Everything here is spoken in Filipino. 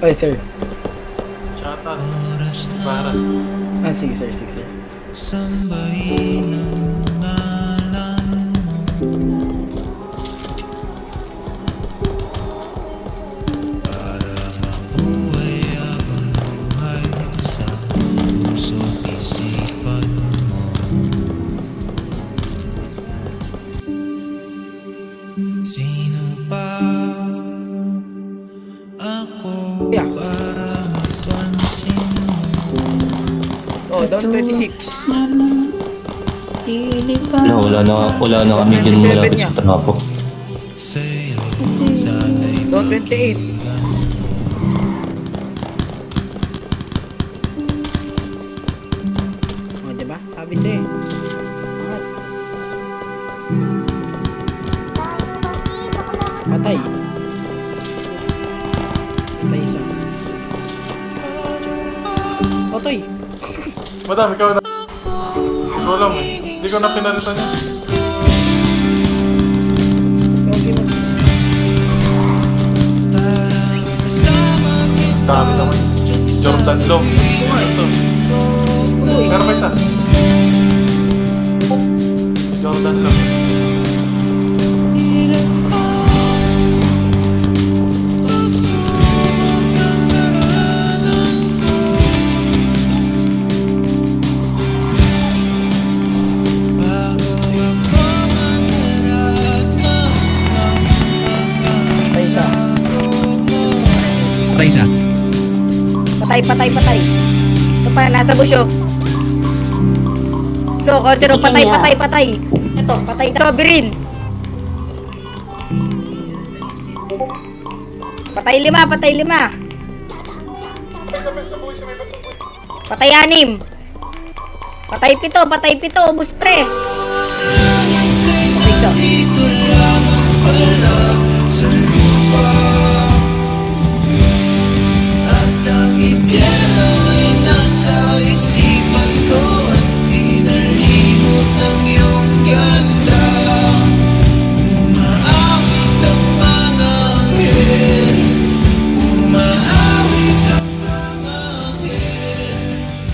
Ay, sir. Shoutout. Para. Ah, sige, sir. Sige, sir. Sambahin ang ngalan mo para mabuhay habang buhay sa puso't isipan mo. Sino pa ako Yeah. para mapansin mo? Oh, down 26. Wala na kami dyan malapit sa trapo. Sa'yo, sana'y Down 28. Oh, diba? Sabi sa'yo. Angat. Patay. Patay isa. Patay. Madam, ikaw na. Ikaw lang eh. Hindi ko na pinalitan niya. Okay, mas. Dami naman. Jordan Long. Ito. Pero may ta. Jordan Long. Patay isa. Patay isa. Patay. Ito pa, nasa busyo. Lo, konsero, patay. Patay na. Soberin. Patay lima. Patay 6. Patay pito, ubus pre. Patay isa. Dito lamang pala sa